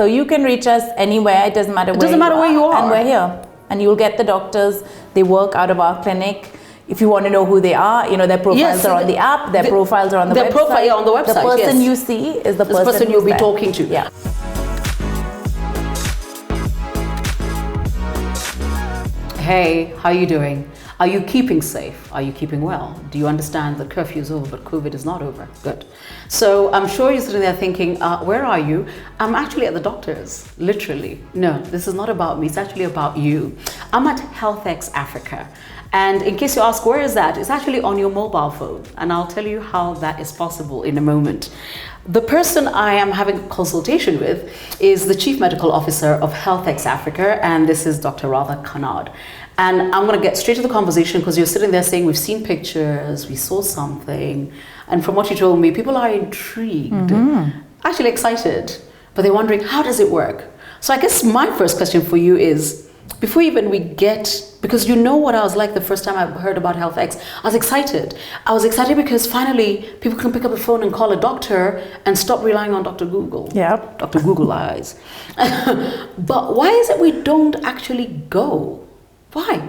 So you can reach us anywhere. It doesn't matter where you are. And we're here. And you'll get the doctors. They work out of our clinic. If you want to know who they are, their profiles are on the app. Their profiles are on the website. Their profile on the website. The person you see is the person you'll be talking to. Yeah. Hey, how are you doing? Are you keeping safe? Are you keeping well? Do you understand that curfew is over, but COVID is not over? Good. So I'm sure you're sitting there thinking, where are you? I'm actually at the doctor's, literally. No, this is not about me. It's actually about you. I'm at HealthX Africa. And in case you ask, where is that? It's actually on your mobile phone. And I'll tell you how that is possible in a moment. The person I am having a consultation with is the Chief Medical Officer of HealthX Africa, and this is Dr. Ratha Kannad. And I'm going to get straight to the conversation because you're sitting there saying, we've seen pictures, we saw something. And from what you told me, people are intrigued, actually excited, but they're wondering, how does it work? So I guess my first question for you is, before even we get, because you know what I was like the first time I heard about HealthX, I was excited. I was excited because finally people can pick up the phone and call a doctor and stop relying on Dr. Google. Yeah. Dr. Google eyes. But why is it we don't actually go? Why?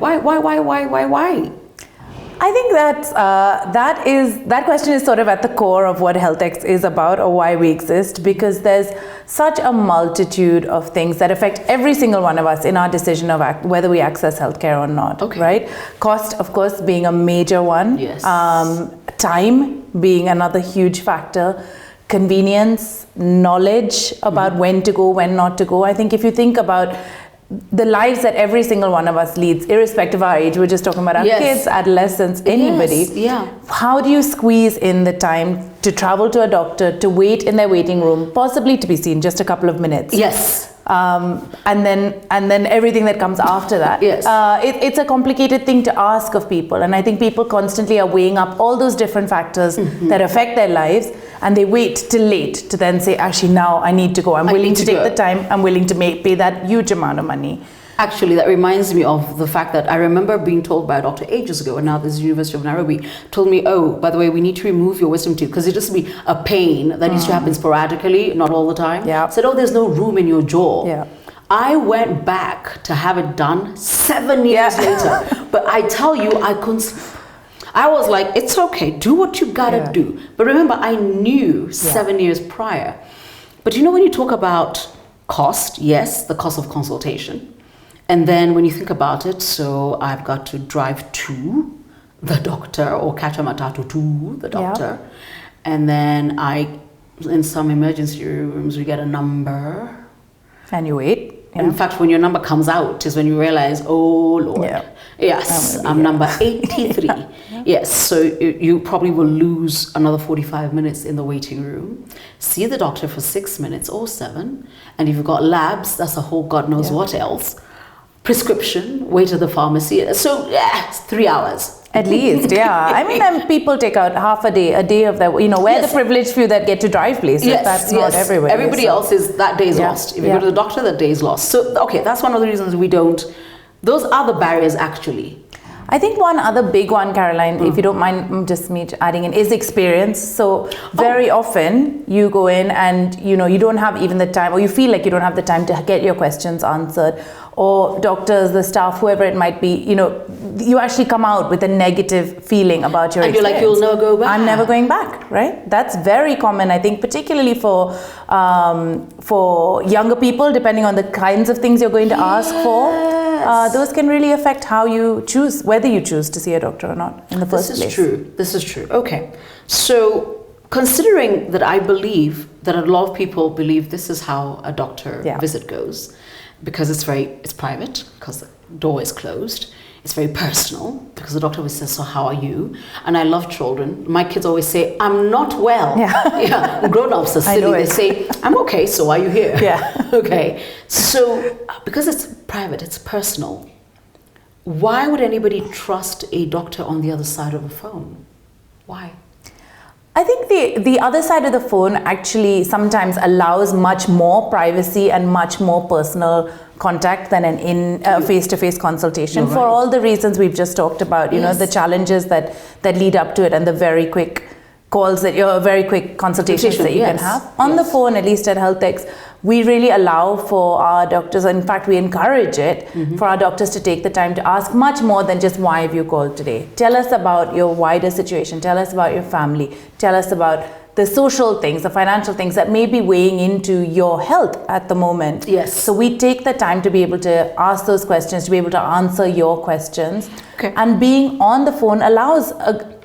I think that question is sort of at the core of what HealthX is about, or why we exist, because there's such a multitude of things that affect every single one of us in our decision of whether we access healthcare or not. Okay. Right? Cost, of course, being a major one. Yes. Time being another huge factor. Convenience, knowledge about when to go, when not to go. I think if you think about the lives that every single one of us leads, irrespective of our age, we're just talking about our kids, adolescents, anybody. How do you squeeze in the time to travel to a doctor, to wait in their waiting room, possibly to be seen just a couple of minutes? Yes. And then everything that comes after that. Yes. It's a complicated thing to ask of people, and I think people constantly are weighing up all those different factors that affect their lives, and they wait till late to then say, actually now I need to go. I'm willing to take the time. I'm willing to pay that huge amount of money. Actually, that reminds me of the fact that I remember being told by a doctor ages ago, and now this is University of Nairobi, told me, oh, by the way, we need to remove your wisdom teeth because it used to be a pain that used to happen sporadically, not all the time. Yeah. Said, oh, there's no room in your jaw. Yeah. I went back to have it done 7 years later, but I tell you, I was like, it's okay, do what you gotta do. But remember, I knew 7 years prior. But when you talk about cost, yes, the cost of consultation. And then when you think about it, so I've got to drive to the doctor or catch a matatu to the doctor. And then in some emergency rooms, we get a number. And you wait. Yeah. In fact, when your number comes out is when you realize, oh Lord, yes, I'm number 83. Yes, so you probably will lose another 45 minutes in the waiting room. See the doctor for 6 minutes or 7. And if you've got labs, that's a whole God knows what else. Prescription, wait at the pharmacy. So, it's 3 hours. At least, I mean, people take out half a day of that, we're the privileged few that get to drive places. That's not everywhere. Everybody else is, that day is lost. If you go to the doctor, that day is lost. So, okay, that's one of the reasons we don't, those are the barriers actually. I think one other big one, Caroline, if you don't mind just me adding in, is experience. So very often you go in and, you don't have even the time, or you feel like you don't have the time to get your questions answered, or doctors, the staff, whoever it might be, you actually come out with a negative feeling about your experience. And you're like, you'll never go back. I'm never going back, right? That's very common, I think, particularly for younger people, depending on the kinds of things you're going to ask for. Those can really affect how you choose, whether you choose to see a doctor or not in the first place. This is true. Okay. So considering that I believe that a lot of people believe this is how a doctor visit goes, because it's private, because the door is closed. It's very personal, because the doctor always says, so how are you? And I love children. My kids always say, I'm not well. Grown-ups are silly. They say, I'm okay, so why are you here? Okay. So because it's private, it's personal, why would anybody trust a doctor on the other side of the phone? Why? I think the other side of the phone actually sometimes allows much more privacy and much more personal contact than an face-to-face consultation for all the reasons we've just talked about, the challenges that lead up to it and the very quick calls that you're very quick consultations that you can have. On the Yes. phone, at least at HealthX, we really allow for our doctors, in fact, we encourage it for our doctors to take the time to ask much more than just why have you called today. Tell us about your wider situation. Tell us about your family. Tell us about the social things, the financial things that may be weighing into your health at the moment. Yes. So we take the time to be able to ask those questions, to be able to answer your questions. Okay. And being on the phone allows,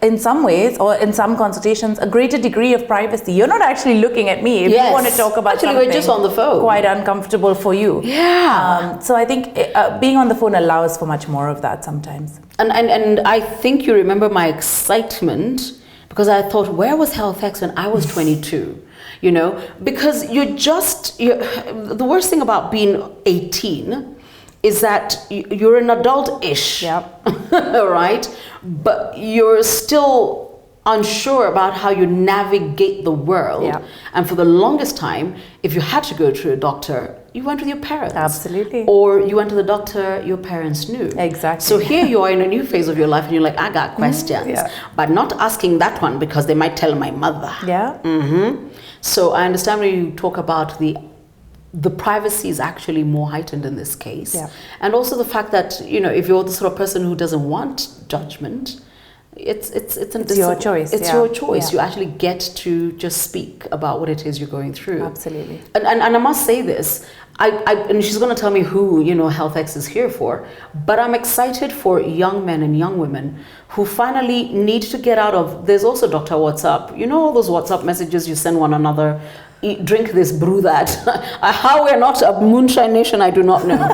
in some ways, or in some consultations, a greater degree of privacy. You're not actually looking at me if you want to talk about Actually, something we're just on the phone. quite uncomfortable for you. Yeah. So I think being on the phone allows for much more of that sometimes. And I think you remember my excitement, because I thought, where was HealthX when I was 22? You know, because the worst thing about being 18 is that you're an adult-ish, right? But you're still unsure about how you navigate the world. Yeah. And for the longest time, if you had to go to a doctor, you went with your parents. Absolutely. Or you went to the doctor your parents knew. Exactly. So here you are in a new phase of your life and you're like, I got questions. But not asking that one because they might tell my mother. Yeah. So I understand when you talk about the privacy is actually more heightened in this case. Yeah. And also the fact that, you know, if you're the sort of person who doesn't want judgment, it's your choice. It's your choice. You actually get to just speak about what it is you're going through. Absolutely. And I must say this, and she's going to tell me who, you know, HealthX is here for, but I'm excited for young men and young women who finally need to get out of, there's also Dr. WhatsApp. You know all those WhatsApp messages you send one another, eat, drink this, brew that. How we're not a moonshine nation, I do not know.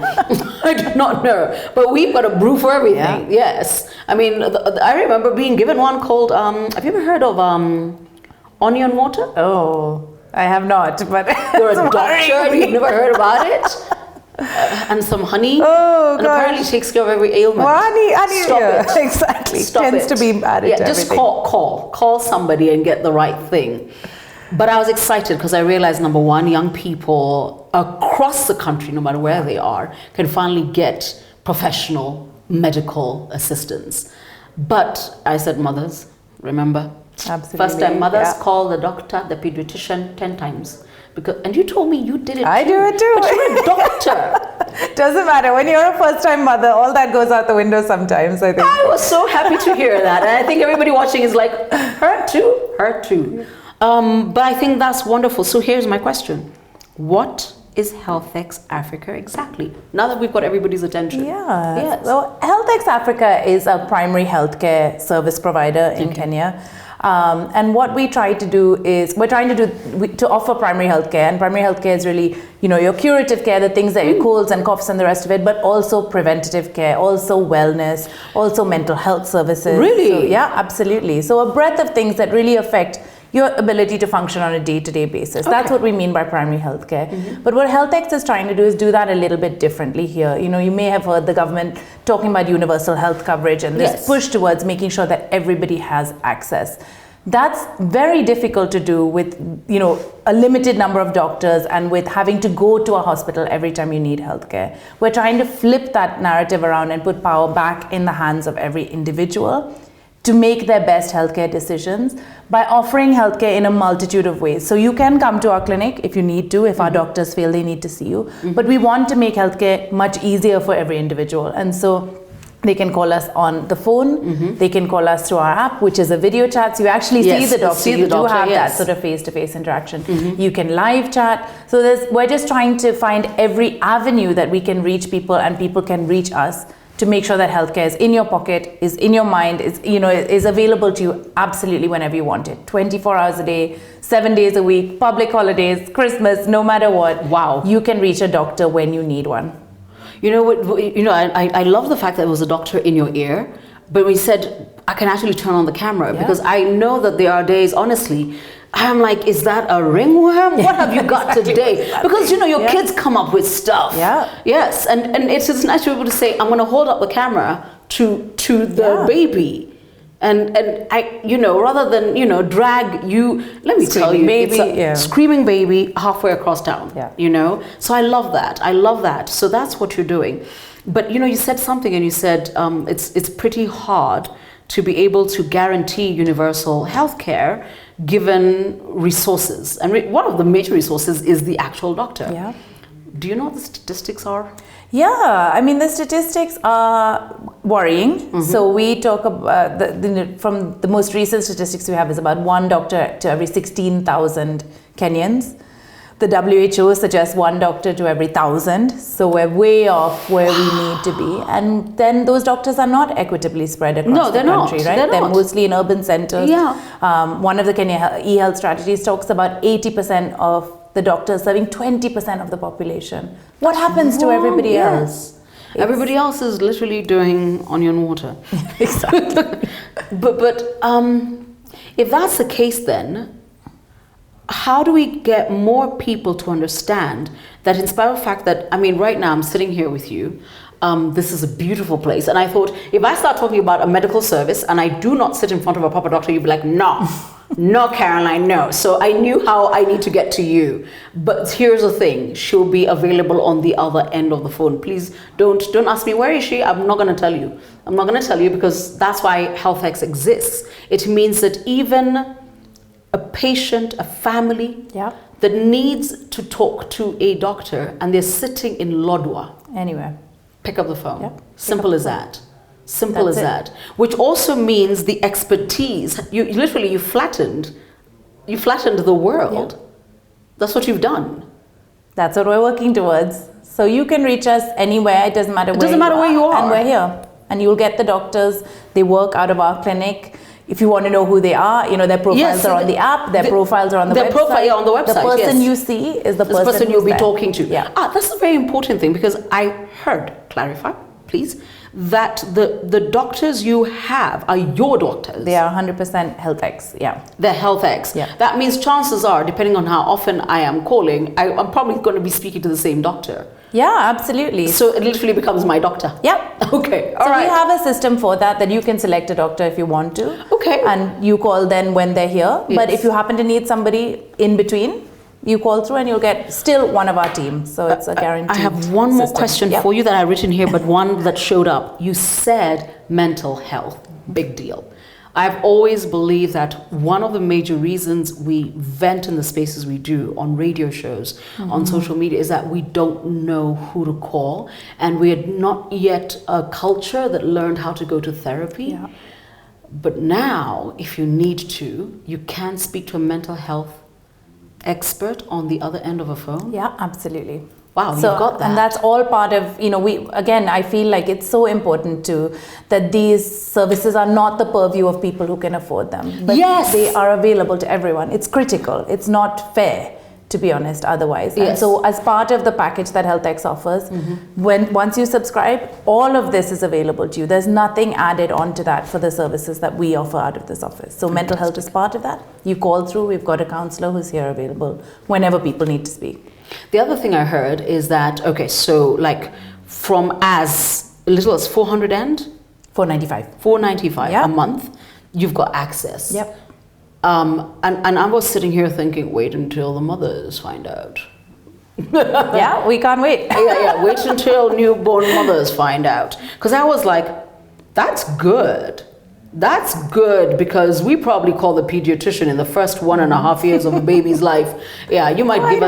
I do not know. But we've got a brew for everything. Yeah. Yes. I mean, I remember being given one called, have you ever heard of onion water? Oh, I have not, but You're a doctor, you've never heard about it? And some honey. Oh, and apparently takes care of every ailment. Well, honey, Stop yeah, it. exactly. Stop Tends it. to be added to just everything. call somebody and get the right thing. But I was excited because I realized, number one, young people across the country, no matter where they are, can finally get professional medical assistance. But I said, mothers, remember, Absolutely. first time mothers call the doctor, the pediatrician 10 times. And you told me you did it I too. do it too. But you're a doctor. Doesn't matter. When you're a first-time mother, all that goes out the window sometimes, I think. I was so happy to hear that. And I think everybody watching is like, her too. But I think that's wonderful. So here's my question. What is HealthX Africa exactly? Now that we've got everybody's attention. Yeah. Yes. So HealthX Africa is a primary healthcare service provider in Kenya. And what we try to do is, we're trying to offer primary healthcare, and primary healthcare is really, you know, your curative care, the things that your colds and coughs and the rest of it, but also preventative care, also wellness, also mental health services. Really? So, yeah, absolutely. So a breadth of things that really affect your ability to function on a day-to-day basis. That's what we mean by primary healthcare. But what HealthX is trying to do is do that a little bit differently here. You know, you may have heard the government talking about universal health coverage and this push towards making sure that everybody has access. That's very difficult to do with, you know, a limited number of doctors and with having to go to a hospital every time you need healthcare. We're trying to flip that narrative around and put power back in the hands of every individual to make their best healthcare decisions by offering healthcare in a multitude of ways. So you can come to our clinic if you need to, if our doctors feel they need to see you. But we want to make healthcare much easier for every individual. And so they can call us on the phone, they can call us through our app, which is a video chat. So you actually see the doctor, you do have that sort of face-to-face interaction. You can live chat. So we're just trying to find every avenue that we can reach people and people can reach us to make sure that healthcare is in your pocket, is in your mind, is available to you absolutely whenever you want it. 24 hours a day, 7 days a week, public holidays, Christmas, no matter what. Wow. You can reach a doctor when you need one. You know what? I love the fact that there was a doctor in your ear, but we said I can actually turn on the camera because I know that there are days, honestly, I'm like, is that a ringworm? What have you got today? Because you know your kids come up with stuff. Yeah. Yes, and it's just nice to be able to say, I'm going to hold up the camera to the baby. And I, you know, rather than, you know, drag you, let me tell you, baby, it's a screaming baby halfway across town, you know? So I love that. So that's what you're doing. But, you know, you said something and you said it's pretty hard to be able to guarantee universal health care given resources. And one of the major resources is the actual doctor. Yeah. Do you know what the statistics are? Yeah, I mean, the statistics are worrying. So we talk about, from the most recent statistics we have is about 1 doctor to every 16,000 Kenyans. The WHO suggests 1 doctor to every 1,000. So we're way off where we need to be. And then those doctors are not equitably spread across the country, right? They're mostly in urban centers. Yeah. One of the Kenya e-health strategies talks about 80% of the doctors serving 20% of the population. What happens to everybody else? Everybody else is literally doing onion water. Exactly. But if that's the case, then how do we get more people to understand that, in spite of the fact that, I mean, right now I'm sitting here with you, this is a beautiful place, and I thought if I start talking about a medical service and I do not sit in front of a proper doctor, you'd be like, no. No, Caroline, no. So I knew how I need to get to you. But here's the thing. She'll be available on the other end of the phone. Please don't ask me, where is she? I'm not going to tell you. I'm not going to tell you, because that's why HealthX exists. It means that even a patient, a family that needs to talk to a doctor and they're sitting in Lodwar. Anywhere. Pick up the phone. Simple as that. Simple as that. Which also means the expertise. You flattened the world. Yeah. That's what you've done. That's what we're working towards. So you can reach us anywhere. It doesn't matter where you are. And we're here. And you'll get the doctors. They work out of our clinic. If you want to know who they are, their profiles are on the app. Their profiles are on the website. On the website. The person you see is the person you'll be talking to. Yeah. That's a very important thing, because I heard, clarify, please, that the doctors you have are your doctors. They are 100% HealthX, yeah. They're HealthX. Yeah. That means chances are, depending on how often I am calling, I'm probably going to be speaking to the same doctor. Yeah, absolutely. So it literally becomes my doctor. Yeah. Okay, all right. So we have a system for that you can select a doctor if you want to. Okay. And you call then when they're here. Yes. But if you happen to need somebody in between, you call through and you'll get still one of our team. So it's a guaranteed I have one more question for you that I've written here, but one that showed up. You said mental health, big deal. I've always believed that one of the major reasons we vent in the spaces we do on radio shows, on social media, is that we don't know who to call, and we are not yet a culture that learned how to go to therapy. Yeah. But now, if you need to, you can speak to a mental health expert on the other end of a phone? Yeah, absolutely. Wow, you've got that. And that's all part of, I feel like it's so important that these services are not the purview of people who can afford them. But they are available to everyone. It's critical. It's not fair, to be honest, otherwise. Yes. And so as part of the package that HealthX offers, once you subscribe, all of this is available to you. There's nothing added onto that for the services that we offer out of this office. So mental health is part of that. You call through, we've got a counselor who's here available whenever people need to speak. The other thing I heard is that, from as little as 400 and? 495 a month, you've got access. Yep. And I was sitting here thinking, wait until the mothers find out. Yeah, we can't wait. Wait until newborn mothers find out. Because I was like, that's good. That's good, because we probably call the pediatrician in the first 1.5 years of a baby's life. Yeah, you might give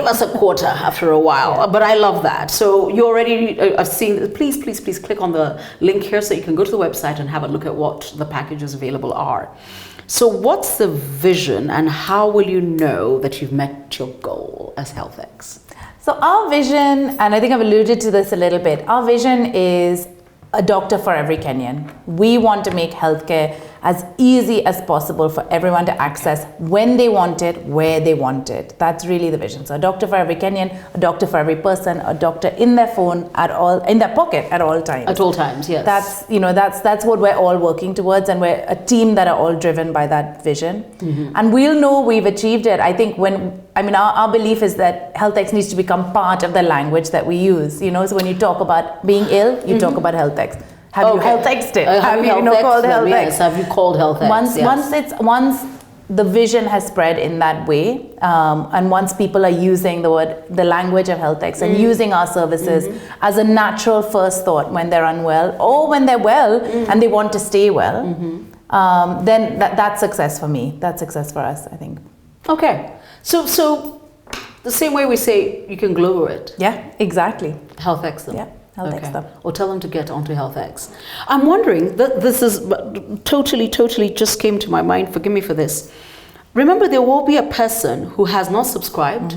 us a quarter after a while. Yeah. But I love that. So you already have seen. Please click on the link here so you can go to the website and have a look at what the packages available are. So what's the vision, and how will you know that you've met your goal as HealthX? So our vision, and I think I've alluded to this a little bit, our vision is a doctor for every Kenyan. We want to make healthcare as easy as possible for everyone to access when they want it, where they want it. That's really the vision. So a doctor for every Kenyan, a doctor for every person, a doctor in their phone in their pocket at all times. At all times, yes. That's what we're all working towards, and we're a team that are all driven by that vision. And we'll know we've achieved it. I think our belief is that HealthX needs to become part of the language that we use. So when you talk about being ill, you talk about HealthX. Have you HealthXed it? Have you called HealthX? Yes, have you called HealthX? Once the vision has spread in that way, and once people are using the language of HealthX and using our services as a natural first thought when they're unwell or when they're well and they want to stay well, then that's success for me. That's success for us, I think. Okay, so the same way we say you can Glovo it. Yeah, exactly. HealthX them. Yeah, HealthX them. Or tell them to get onto HealthX. I'm wondering, this is totally just came to my mind, forgive me for this. Remember, there will be a person who has not subscribed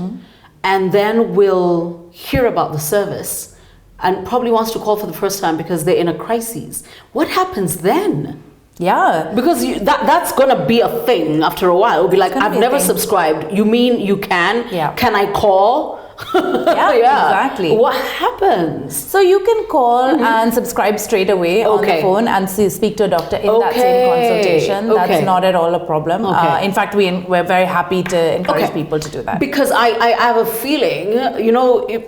and then will hear about the service and probably wants to call for the first time because they're in a crisis. What happens then? Yeah. Because that's going to be a thing after a while. It'll be like, I've never subscribed. You mean you can? Yeah. Can I call? Yeah, exactly. What happens? So you can call and subscribe straight away on the phone and speak to a doctor in that same consultation. That's not at all a problem. In fact, we're very happy to encourage people to do that. Because I have a feeling,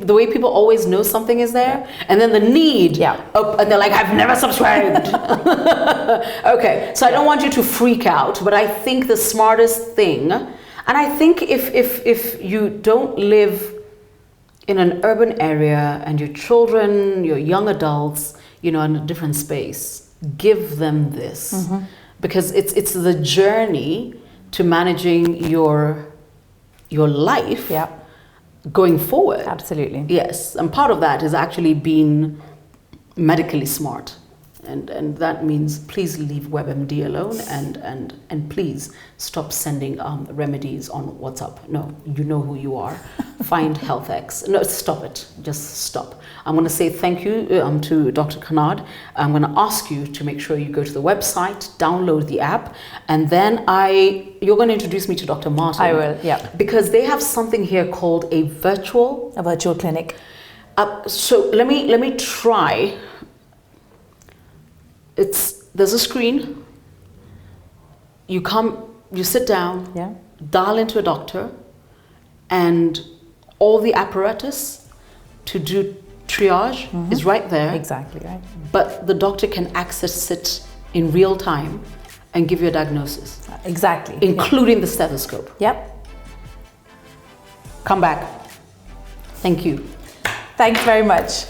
the way people always know something is there, and then the need, and they're like, I've never subscribed. Okay, so I don't want you to freak out, but I think the smartest thing, and I think if you don't live in an urban area and your children, your young adults, in a different space, give them this. Because it's the journey to managing your life going forward. Absolutely. Yes, and part of that is actually being medically smart. And that means please leave WebMD alone and please stop sending remedies on WhatsApp. No, you know who you are. Find HealthX. No, stop it. Just stop. I'm going to say thank you to Dr. Kanad. I'm going to ask you to make sure you go to the website, download the app, and then you're going to introduce me to Dr. Martin. I will, yeah. Because they have something here called a virtual clinic. So let me try. There's a screen. You sit down, dial into a doctor, and all the apparatus to do triage is right there. Exactly, right. But the doctor can access it in real time and give you a diagnosis. Exactly. Including the stethoscope. Yep. Come back. Thank you. Thanks very much.